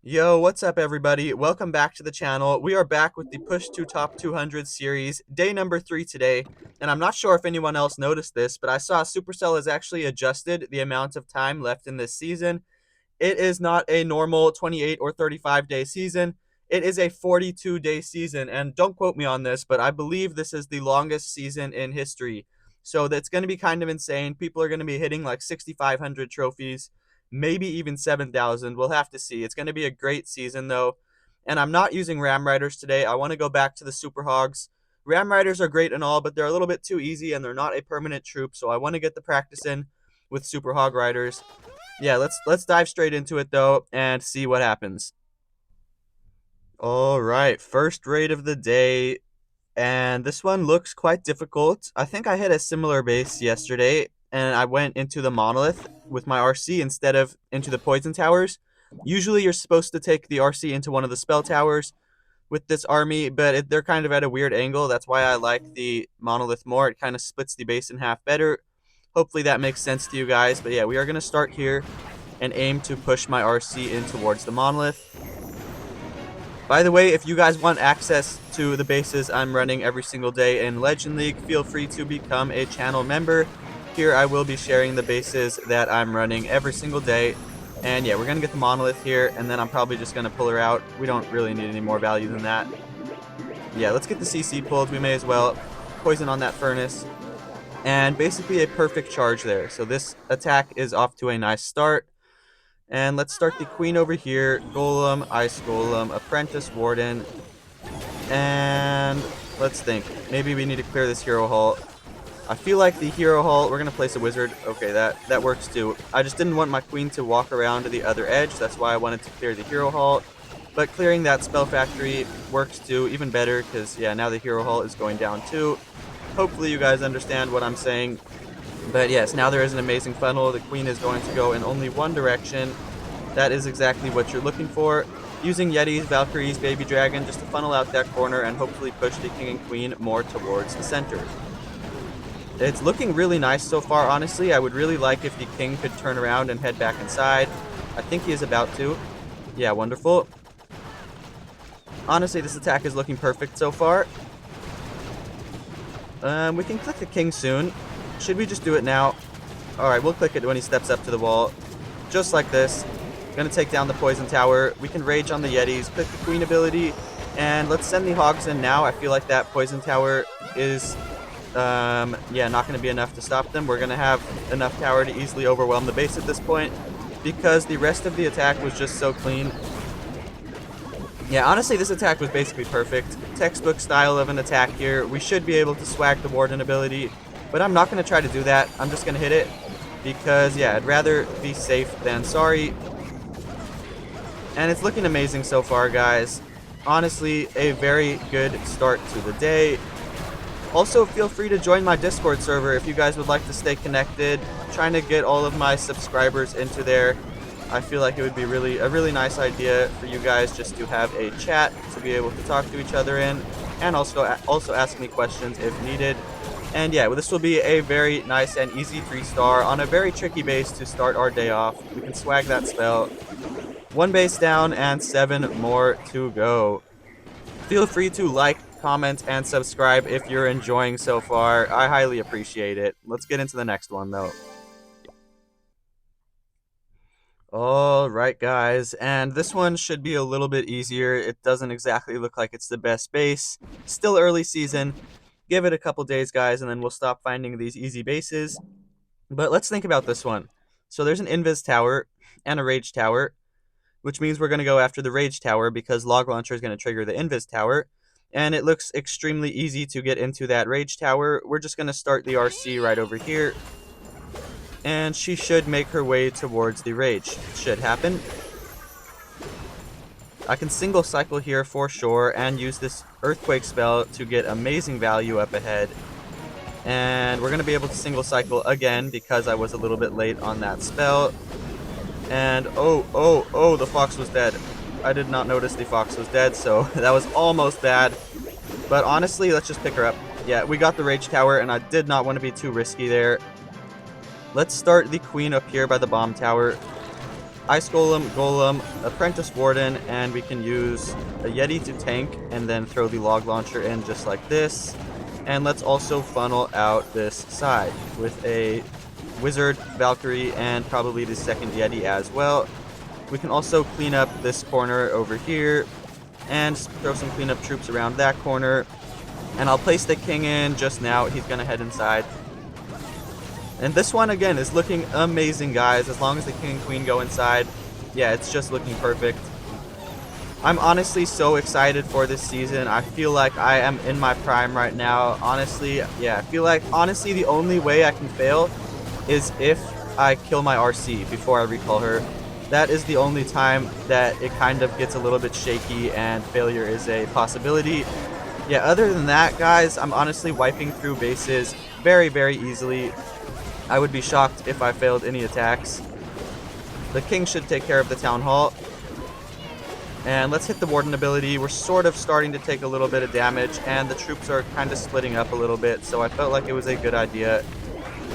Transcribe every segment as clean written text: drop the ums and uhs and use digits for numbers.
Yo, what's up everybody? Welcome back to the channel. We are back with the Push to Top 200 series, day number 3 today. And I'm not sure if anyone else noticed this, but I saw Supercell has actually adjusted the amount of time left in this season. It is not a normal 28 or 35 day season. It is a 42-day season. And don't quote me on this, but I believe this is the longest season in history. So that's going to be kind of insane. People are going to be hitting like 6,500 trophies, maybe even 7,000. We'll have to see. It's going to be a great season though. And I'm not using Ram Riders today. I want to go back to the Super Hogs. Ram Riders are great and all, but they're a little bit too easy and they're not a permanent troop. So I want to get the practice in with Super Hog Riders. Yeah, let's dive straight into it though and see what happens. All right, first raid of the day, and this one looks quite difficult. I think I hit a similar base yesterday, and I went into the monolith with my RC instead of into the poison towers. Usually, you're supposed to take the RC into one of the spell towers with this army, but they're kind of at a weird angle. That's why I like the monolith more. It kind of splits the base in half better. Hopefully that makes sense to you guys. But yeah, we are going to start here and aim to push my RC in towards the monolith. By the way, if you guys want access to the bases I'm running every single day in Legend League, feel free to become a channel member. Here I will be sharing the bases that I'm running every single day. And yeah, we're going to get the monolith here, and then I'm probably just going to pull her out. We don't really need any more value than that. Yeah, let's get the CC pulled. We may as well poison on that furnace. And basically a perfect charge there. So this attack is off to a nice start. And let's start the queen over here. Golem, ice golem, apprentice warden. And let's think. Maybe we need to clear this hero hall. I feel like the hero hall, we're going to place a wizard. Okay, that works too. I just didn't want my queen to walk around to the other edge. That's why I wanted to clear the hero hall. But clearing that spell factory works too, even better, because yeah, now the hero hall is going down too. Hopefully you guys understand what I'm saying. But yes, now there is an amazing funnel. The queen is going to go in only one direction. That is exactly what you're looking for. Using Yetis, Valkyries, Baby Dragon just to funnel out that corner and hopefully push the king and queen more towards the center. It's looking really nice so far, honestly. I would really like if the king could turn around and head back inside. I think he is about to. Yeah, wonderful. Honestly, this attack is looking perfect so far. We can click the king soon. Should we just do it now? Alright, we'll click it when he steps up to the wall. Just like this. Gonna take down the poison tower. We can rage on the Yetis, click the queen ability, and let's send the hogs in now. I feel like that poison tower is, yeah, not gonna be enough to stop them. We're gonna have enough tower to easily overwhelm the base at this point because the rest of the attack was just so clean. Yeah, honestly, this attack was basically perfect. Textbook style of an attack here. We should be able to swag the warden ability, but I'm not going to try to do that. I'm just going to hit it because, yeah, I'd rather be safe than sorry. And it's looking amazing so far, guys. Honestly, a very good start to the day. Also, feel free to join my Discord server if you guys would like to stay connected. I'm trying to get all of my subscribers into there. I feel like it would be a really nice idea for you guys just to have a chat to be able to talk to each other in, and also ask me questions if needed. And yeah, well, this will be a very nice and easy 3-star on a very tricky base to start our day off. We can swag that spell. 1 base down and 7 more to go. Feel free to like, comment, and subscribe if you're enjoying so far. I highly appreciate it. Let's get into the next one though. Alright guys, and this one should be a little bit easier. It doesn't exactly look like it's the best base. Still early season. Give it a couple days, guys, and then we'll stop finding these easy bases. But let's think about this one. So there's an Invis tower and a Rage tower, which means we're going to go after the Rage tower because Log Launcher is going to trigger the Invis tower. And it looks extremely easy to get into that Rage tower. We're just going to start the RC right over here. And she should make her way towards the rage. It should happen. I can single cycle here for sure and use this earthquake spell to get amazing value up ahead. And we're going to be able to single cycle again because I was a little bit late on that spell. And oh, the fox was dead. I did not notice the fox was dead, so that was almost bad. But honestly, let's just pick her up. Yeah, we got the rage tower and I did not want to be too risky there. Let's start the queen up here by the bomb tower. Ice Golem, Golem, Apprentice Warden, and we can use a Yeti to tank and then throw the log launcher in just like this. And let's also funnel out this side with a Wizard, Valkyrie, and probably the second Yeti as well. We can also clean up this corner over here and throw some cleanup troops around that corner. And I'll place the king in just now. He's going to head inside. And this one, again, is looking amazing, guys. As long as the king and queen go inside, yeah, it's just looking perfect. I'm honestly so excited for this season. I feel like I am in my prime right now. Honestly, yeah, I feel like, honestly, the only way I can fail is if I kill my RC before I recall her. That is the only time that it kind of gets a little bit shaky and failure is a possibility. Yeah, other than that, guys, I'm honestly wiping through bases very, very easily. I would be shocked if I failed any attacks. The king should take care of the town hall. And let's hit the warden ability. We're sort of starting to take a little bit of damage, and the troops are kind of splitting up a little bit, so I felt like it was a good idea.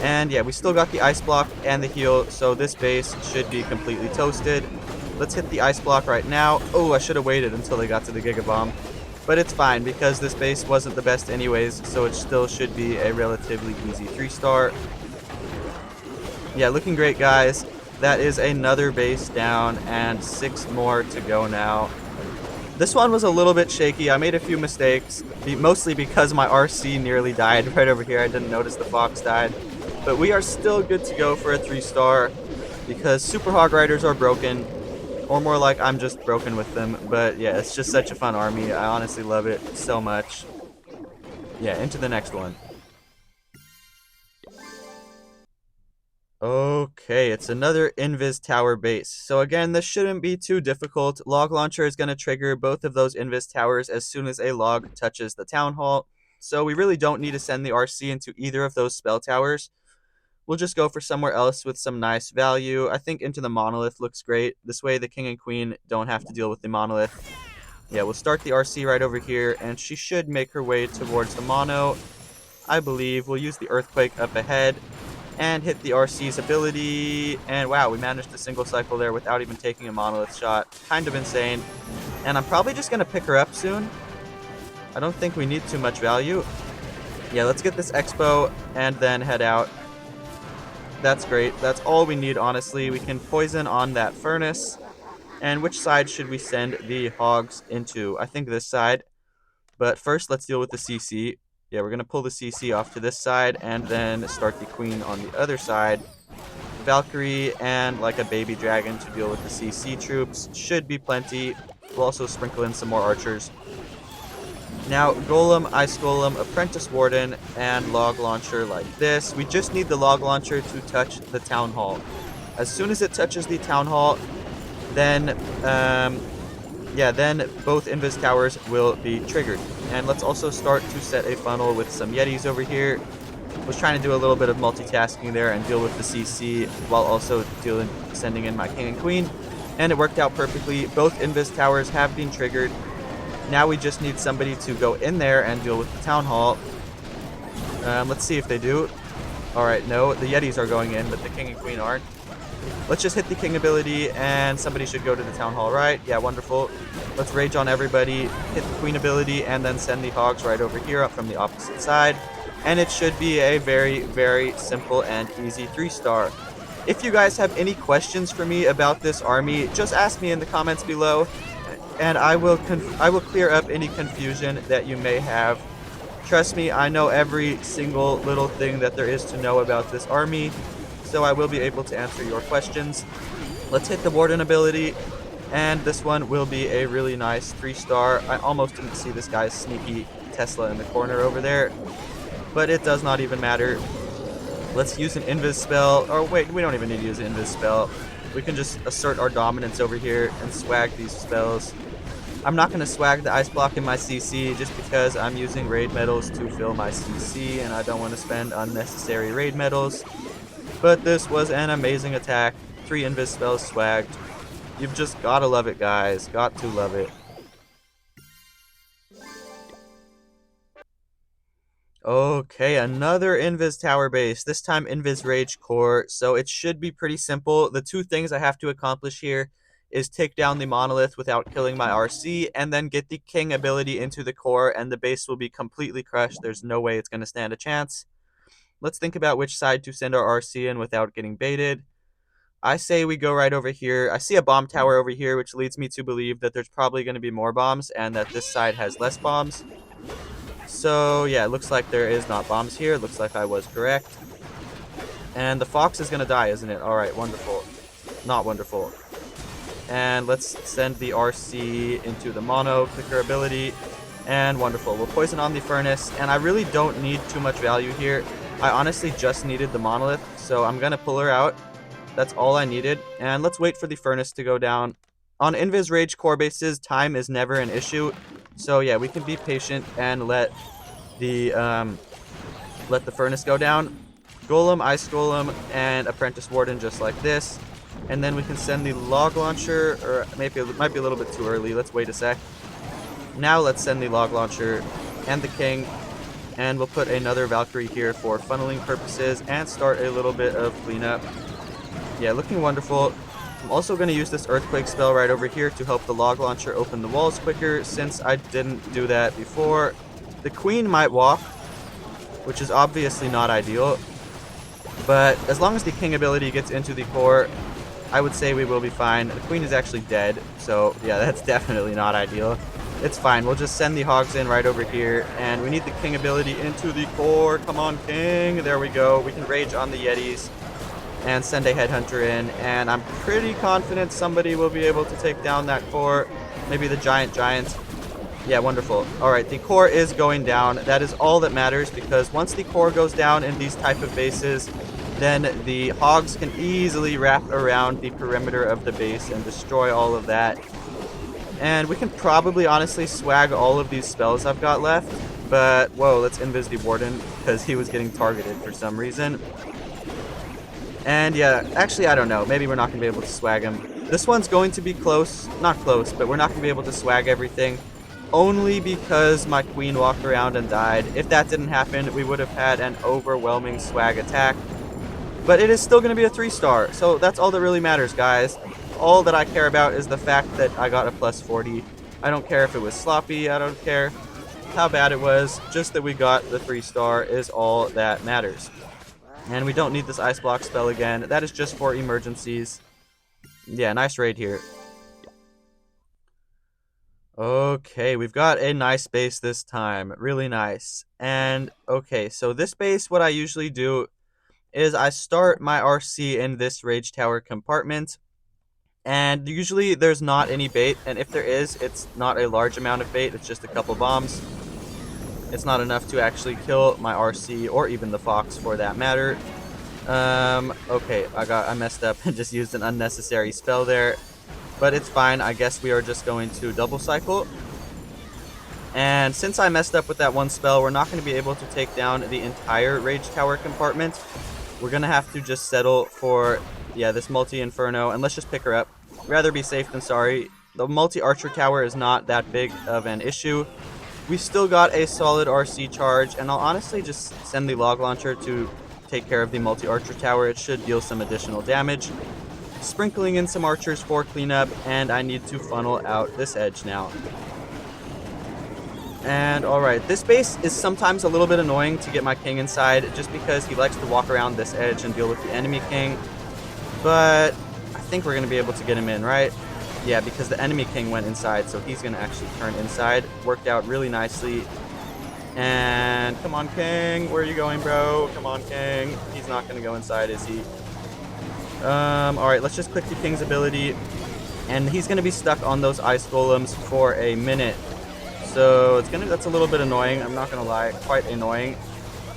And yeah, we still got the ice block and the heal, so this base should be completely toasted. Let's hit the ice block right now. Oh, I should have waited until they got to the Giga Bomb. But it's fine, because this base wasn't the best anyways, so it still should be a relatively easy 3-star. Yeah, looking great, guys. That is another base down, and 6 more to go now. This one was a little bit shaky. I made a few mistakes, mostly because my RC nearly died right over here. I didn't notice the fox died. But we are still good to go for a 3-star, because Super Hog Riders are broken, or more like I'm just broken with them. But yeah, it's just such a fun army. I honestly love it so much. Yeah, into the next one. Okay, it's another Invis Tower base. So again, this shouldn't be too difficult. Log Launcher is going to trigger both of those Invis Towers as soon as a log touches the Town Hall. So we really don't need to send the RC into either of those spell towers. We'll just go for somewhere else with some nice value. I think into the Monolith looks great. This way the King and Queen don't have to deal with the Monolith. Yeah, we'll start the RC right over here, and she should make her way towards the Mono. I believe we'll use the Earthquake up ahead and hit the RC's ability, and wow, we managed to single cycle there without even taking a Monolith shot. Kind of insane. And I'm probably just going to pick her up soon. I don't think we need too much value. Yeah, let's get this Expo and then head out. That's great. That's all we need, honestly. We can poison on that furnace. And which side should we send the hogs into? I think this side. But first, let's deal with the CC. Yeah, we're going to pull the CC off to this side and then start the queen on the other side. Valkyrie and like a baby dragon to deal with the CC troops should be plenty. We'll also sprinkle in some more archers. Now, Golem, Ice Golem, Apprentice Warden, and Log Launcher like this. We just need the Log Launcher to touch the Town Hall. As soon as it touches the Town Hall, then then both Invis Towers will be triggered. And let's also start to set a funnel with some Yetis over here. Was trying to do a little bit of multitasking there and deal with the CC while also sending in my King and Queen. And it worked out perfectly. Both Invis Towers have been triggered. Now we just need somebody to go in there and deal with the Town Hall. Let's see if they do. Alright, no, the Yetis are going in, but the King and Queen aren't. Let's just hit the King ability, and somebody should go to the Town Hall, right? Yeah, wonderful. Let's rage on everybody, hit the Queen ability, and then send the Hogs right over here up from the opposite side. And it should be a very, very simple and easy 3-star. If you guys have any questions for me about this army, just ask me in the comments below, and I will clear up any confusion that you may have. Trust me, I know every single little thing that there is to know about this army, so I will be able to answer your questions. Let's hit the Warden ability, and this one will be a really nice 3-star. I almost didn't see this guy's sneaky Tesla in the corner over there, but it does not even matter. Let's use an Invis spell. Oh wait, we don't even need to use an Invis spell. We can just assert our dominance over here and swag these spells. I'm not going to swag the Ice Block in my CC just because I'm using raid medals to fill my CC, and I don't want to spend unnecessary raid medals. But this was an amazing attack. 3 Invis spells swagged. You've just gotta love it, guys. Got to love it. Okay, another Invis Tower base, this time Invis Rage Core, so it should be pretty simple. The two things I have to accomplish here is take down the monolith without killing my RC, and then get the king ability into the core, and the base will be completely crushed. There's no way it's going to stand a chance. Let's think about which side to send our RC in without getting baited. I say we go right over here. I see a bomb tower over here, which leads me to believe that there's probably going to be more bombs, and that this side has less bombs. So, yeah, it looks like there is not bombs here. It looks like I was correct. And the fox is going to die, isn't it? Alright, wonderful. Not wonderful. And let's send the RC into the mono, clicker ability. And wonderful. We'll poison on the furnace. And I really don't need too much value here. I honestly just needed the monolith, so I'm going to pull her out. That's all I needed. And let's wait for the furnace to go down. On Invis Rage core bases, time is never an issue. So yeah, we can be patient and let the furnace go down. Golem, Ice Golem, and Apprentice Warden just like this. And then we can send the log launcher, or maybe it might be a little bit too early. Let's wait a sec. Now let's send the log launcher and the king. And we'll put another Valkyrie here for funneling purposes and start a little bit of cleanup. Yeah, looking wonderful. I'm also going to use this Earthquake spell right over here to help the log launcher open the walls quicker, since I didn't do that before. The queen might walk, which is obviously not ideal. But as long as the king ability gets into the core, I would say we will be fine. The queen is actually dead, so yeah, that's definitely not ideal. It's fine. We'll just send the hogs in right over here, and we need the king ability into the core. Come on, king. There we go. We can rage on the Yetis and send a headhunter in, and I'm pretty confident somebody will be able to take down that core. Maybe the giant. Yeah, wonderful. Alright, the core is going down. That is all that matters, because once the core goes down in these type of bases, then the hogs can easily wrap around the perimeter of the base and destroy all of that. And we can probably honestly swag all of these spells I've got left, but whoa, let's invis the warden, because he was getting targeted for some reason. And yeah, actually, I don't know. Maybe we're not going to be able to swag him. This one's going to be close. Not close, but we're not going to be able to swag everything. Only because my queen walked around and died. If that didn't happen, we would have had an overwhelming swag attack. But it is still going to be a 3-star. So that's all that really matters, guys. All that I care about is the fact that I got a plus 40. I don't care if it was sloppy. I don't care how bad it was. Just that we got the 3-star is all that matters. And we don't need this ice block spell again. That is just for emergencies. Yeah, nice raid here. Okay, we've got a nice base this time. Really nice. And, okay, so this base, what I usually do is I start my RC in this rage tower compartment. And usually there's not any bait. And if there is, it's not a large amount of bait. It's just a couple bombs. It's not enough to actually kill my RC or even the fox for that matter. Okay, I messed up and just used an unnecessary spell there. But it's fine. I guess we are just going to double cycle. And since I messed up with that one spell, we're not going to be able to take down the entire rage tower compartment. We're going to have to just settle for, yeah, this multi-inferno, and let's just pick her up. Rather be safe than sorry. The multi-archer tower is not that big of an issue. We still got a solid RC charge, and I'll honestly just send the log launcher to take care of the multi-archer tower. It should deal some additional damage. Sprinkling in some archers for cleanup, and I need to funnel out this edge now. And alright, this base is sometimes a little bit annoying to get my king inside, just because he likes to walk around this edge and deal with the enemy king. But I think we're going to be able to get him in, right? Yeah, because the enemy king went inside, so he's going to actually turn inside. Worked out really nicely. And come on, king. Where are you going, bro? Come on, king. He's not going to go inside, is he? Alright, let's just click the king's ability. And he's going to be stuck on those ice golems for a minute. So that's a little bit annoying. I'm not going to lie. Quite annoying.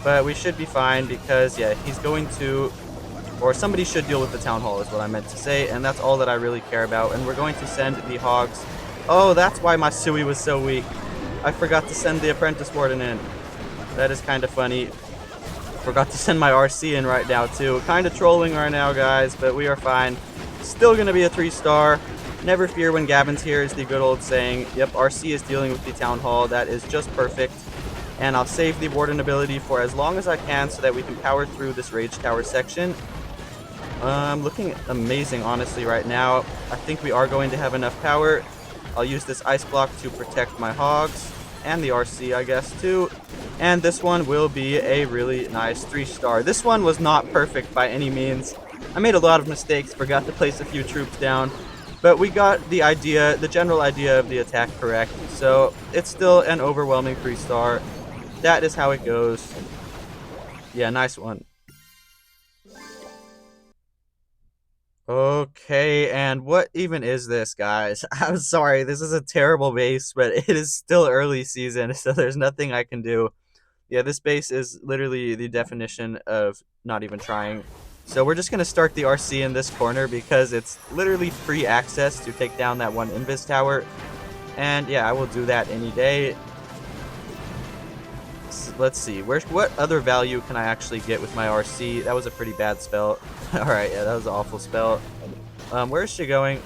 But we should be fine because, yeah, he's going to... Or somebody should deal with the town hall is what I meant to say, and that's all that I really care about. And we're going to send the hogs. Oh, that's why my Sui was so weak. I forgot to send the apprentice warden in. That is kind of funny. Forgot to send my RC in right now too. Kind of trolling right now, guys, but we are fine. Still going to be a 3-star. Never fear when Gavin's here is the good old saying. Yep, RC is dealing with the town hall. That is just perfect. And I'll save the Warden ability for as long as I can so that we can power through this Rage Tower section. Looking amazing, honestly, right now. I think we are going to have enough power. I'll use this Ice Block to protect my Hogs, and the RC, I guess, too. And this one will be a really nice 3-star. This one was not perfect by any means. I made a lot of mistakes, forgot to place a few troops down, but we got the idea, the general idea of the attack correct, so it's still an overwhelming 3-star. That is how it goes. Yeah, nice one. Okay, and what even is this, guys? I'm sorry, this is a terrible base, but it is still early season, so there's nothing I can do. Yeah, this base is literally the definition of not even trying. So we're just going to start the RC in this corner because it's literally free access to take down that one Invis tower. And yeah, I will do that any day. Let's see, what other value can I actually get with my RC? That was a pretty bad spell. Alright, yeah, that was an awful spell. Where is she going?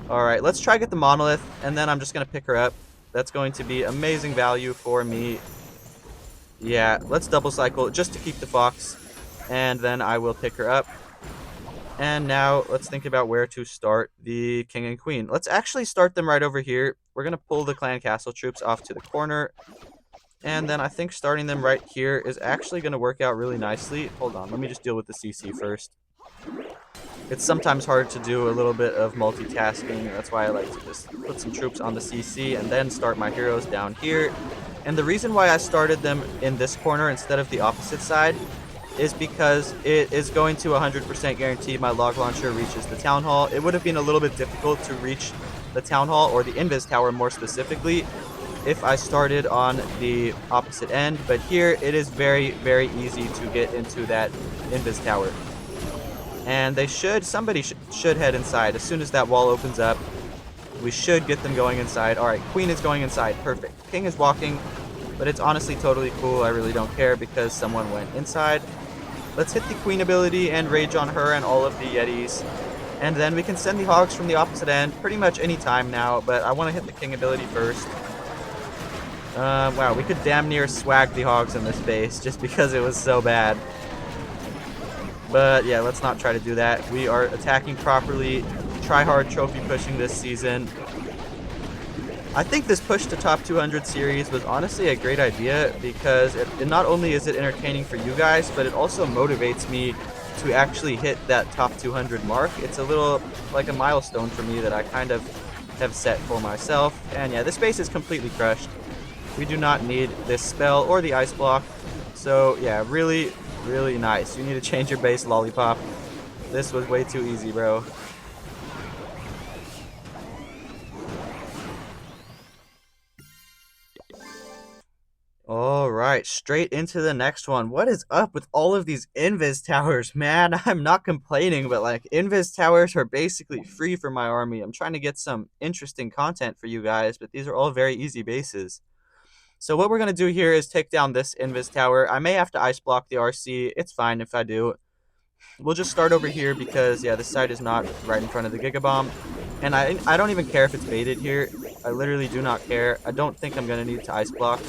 Alright, let's try get the Monolith, and then I'm just going to pick her up. That's going to be amazing value for me. Yeah, let's double cycle just to keep the Fox, and then I will pick her up. And now let's think about where to start the King and Queen. Let's actually start them right over here. We're going to pull the Clan Castle troops off to the corner. And then I think starting them right here is actually going to work out really nicely. Hold on, let me just deal with the CC first. It's sometimes hard to do a little bit of multitasking. That's why I like to just put some troops on the CC and then start my heroes down here. And the reason why I started them in this corner instead of the opposite side is because it is going to 100% guarantee my log launcher reaches the Town Hall. It would have been a little bit difficult to reach the Town Hall, or the Invis Tower more specifically, if I started on the opposite end, but here it is very, very easy to get into that Invis Tower. And somebody should head inside. As soon as that wall opens up, we should get them going inside. Alright, Queen is going inside, perfect. King is walking, but it's honestly totally cool. I really don't care because someone went inside. Let's hit the Queen ability and rage on her and all of the Yetis. And then we can send the Hogs from the opposite end pretty much any time now, but I want to hit the King ability first. Wow, we could damn near swag the Hogs in this base just because it was so bad. But yeah, let's not try to do that. We are attacking properly, try hard trophy pushing this season. I think this push to top 200 series was honestly a great idea because it not only is it entertaining for you guys, but it also motivates me to actually hit that top 200 mark. It's a little like a milestone for me that I kind of have set for myself. And yeah, this base is completely crushed. We do not need this spell or the ice block. So yeah, really, really nice. You need to change your base, Lollipop. This was way too easy, bro. Alright, straight into the next one. What is up with all of these Invis towers, man? I'm not complaining, but like, Invis towers are basically free for my army. I'm trying to get some interesting content for you guys, but these are all very easy bases. So what we're going to do here is take down this Invis tower. I may have to ice block the RC. It's fine if I do. We'll just start over here because, yeah, this side is not right in front of the Giga Bomb. And I don't even care if it's baited here. I literally do not care. I don't think I'm going to need to ice block.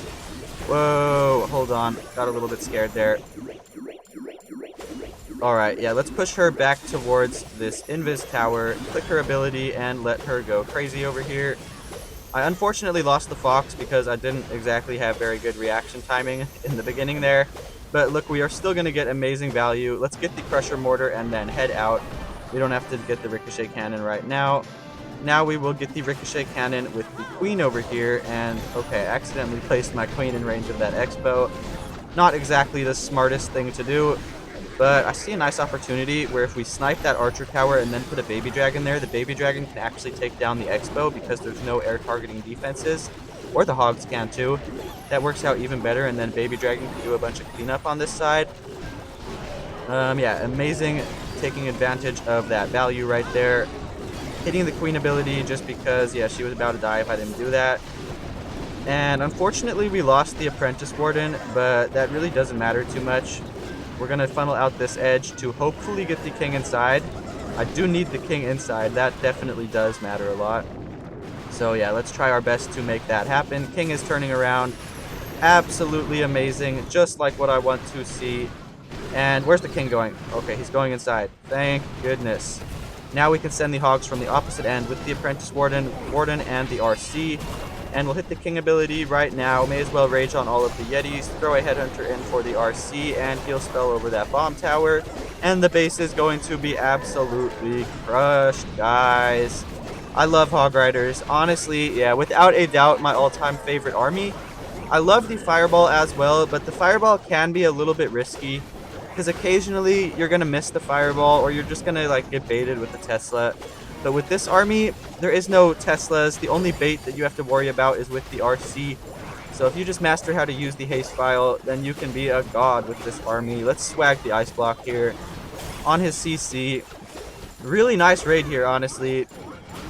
Whoa, hold on. Got a little bit scared there. Alright, yeah, let's push her back towards this Invis tower, click her ability, and let her go crazy over here. I unfortunately lost the Fox because I didn't exactly have very good reaction timing in the beginning there. But look, we are still going to get amazing value. Let's get the Crusher Mortar and then head out. We don't have to get the Ricochet Cannon right now. Now we will get the Ricochet Cannon with the Queen over here. And, okay, I accidentally placed my Queen in range of that X-Bow. Not exactly the smartest thing to do. But I see a nice opportunity where if we snipe that Archer Tower and then put a Baby Dragon there, the Baby Dragon can actually take down the X-Bow because there's no air targeting defenses. Or the Hogs can too. That works out even better, and then Baby Dragon can do a bunch of cleanup on this side. Yeah, amazing taking advantage of that value right there. Hitting the Queen ability just because, yeah, she was about to die if I didn't do that. And unfortunately we lost the Apprentice Warden, but that really doesn't matter too much. We're going to funnel out this edge to hopefully get the King inside. I do need the King inside. That definitely does matter a lot. So yeah, let's try our best to make that happen. King is turning around. Absolutely amazing, just like what I want to see. And where's the king going? Okay, he's going inside. Thank goodness. Now we can send the hogs from the opposite end with the apprentice warden and the RC. And we'll hit the king ability right now. May as well rage on all of the yetis. Throw a headhunter in for the RC and heal spell over that bomb tower. And the base is going to be absolutely crushed, guys. I love Hog Riders. Honestly, yeah, without a doubt, my all-time favorite army. I love the fireball as well, but the fireball can be a little bit risky because occasionally you're gonna miss the fireball or you're just gonna like get baited with the Tesla. But with this army, there is no Teslas. The only bait that you have to worry about is with the RC. So if you just master how to use the haste file, then you can be a god with this army. Let's swag the ice block here on his CC. Really nice raid here, honestly.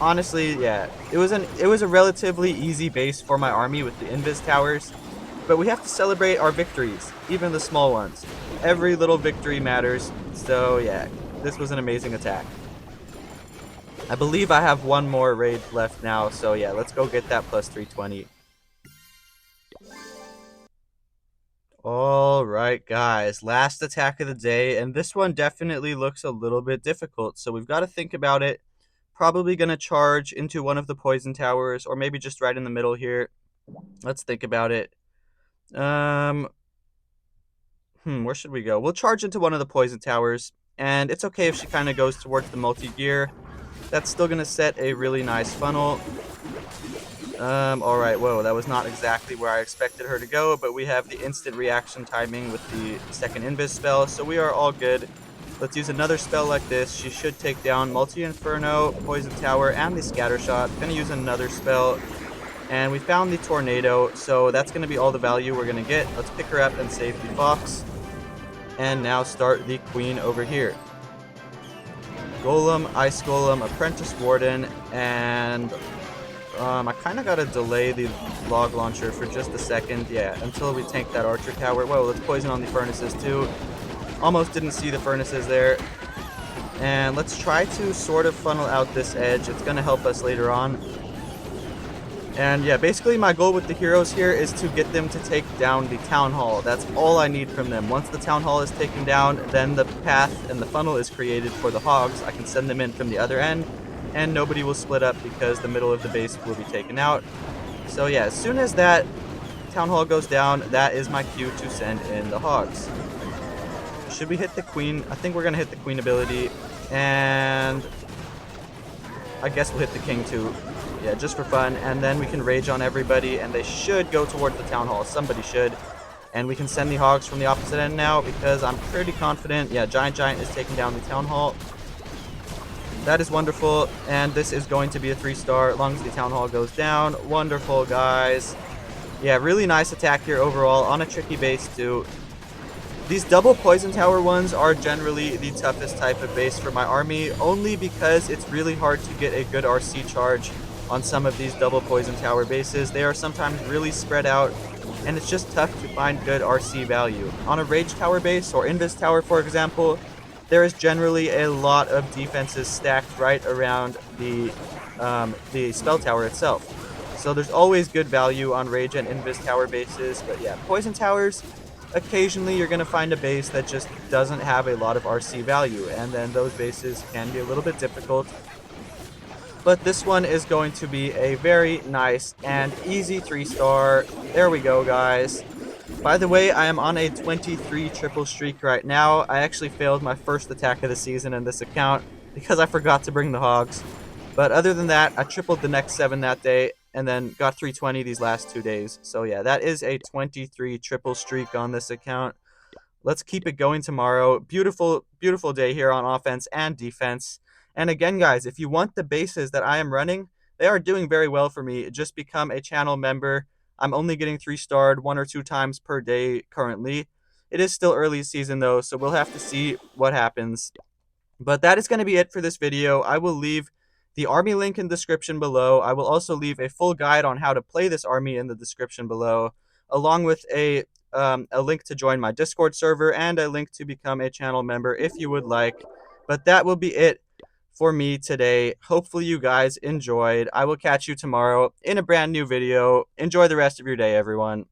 Honestly, yeah, it was a relatively easy base for my army with the invis towers, but we have to celebrate our victories, even the small ones. Every little victory matters. So yeah, this was an amazing attack. I believe I have one more raid left now, so yeah, let's go get that plus 320. All right, guys, last attack of the day, and this one definitely looks a little bit difficult, so we've got to think about it. Probably going to charge into one of the poison towers, or maybe just right in the middle here. Let's think about it. Where should we go? We'll charge into one of the poison towers, and it's okay if she kind of goes towards the multi-gear. That's still going to set a really nice funnel. Alright, whoa, that was not exactly where I expected her to go, but we have the instant reaction timing with the second invis spell, so we are all good. Let's use another spell like this. She should take down Multi-Inferno, Poison Tower, and the Scatter Shot. Gonna use another spell, and we found the Tornado, so that's gonna be all the value we're gonna get. Let's pick her up and save the Fox, and now start the Queen over here. Golem, Ice Golem, Apprentice Warden, and I kind of got to delay the log launcher for just a second, yeah, until we tank that archer tower. Whoa, let's poison on the furnaces too. Almost didn't see the furnaces there. And let's try to sort of funnel out this edge. It's going to help us later on. And yeah, basically my goal with the heroes here is to get them to take down the town hall. That's all I need from them. Once the town hall is taken down, then the path and the funnel is created for the hogs. I can send them in from the other end, and nobody will split up because the middle of the base will be taken out. So yeah, as soon as that town hall goes down, that is my cue to send in the hogs. Should we hit the queen? I think we're gonna hit the queen ability, and I guess we'll hit the king too. Yeah, just for fun, and then we can rage on everybody, and they should go towards the town hall. Somebody should. And we can send the hogs from the opposite end now because I'm pretty confident. Yeah, Giant is taking down the town hall. That is wonderful, and this is going to be a 3-star as long as the town hall goes down. Wonderful, guys. Yeah, really nice attack here overall on a tricky base too. These double poison tower ones are generally the toughest type of base for my army, only because it's really hard to get a good RC charge on some of these double poison tower bases. They are sometimes really spread out, and it's just tough to find good RC value. On a rage tower base or invis tower, for example, there is generally a lot of defenses stacked right around the spell tower itself. So there's always good value on rage and invis tower bases, but yeah, poison towers, occasionally you're going to find a base that just doesn't have a lot of RC value, and then those bases can be a little bit difficult. But this one is going to be a very nice and easy 3-star. There we go, guys. By the way, I am on a 23 triple streak right now. I actually failed my first attack of the season in this account because I forgot to bring the hogs. But other than that, I tripled the next 7 that day and then got 320 these last 2 days. So yeah, that is a 23 triple streak on this account. Let's keep it going tomorrow. Beautiful, beautiful day here on offense and defense. And again, guys, if you want the bases that I am running, they are doing very well for me. Just become a channel member. I'm only getting 3-starred 1 or 2 times per day currently. It is still early season though, so we'll have to see what happens. But that is going to be it for this video. I will leave the army link in the description below. I will also leave a full guide on how to play this army in the description below, along with a link to join my Discord server and a link to become a channel member if you would like. But that will be it for me today. Hopefully you guys enjoyed. I will catch you tomorrow in a brand new video. Enjoy the rest of your day, everyone.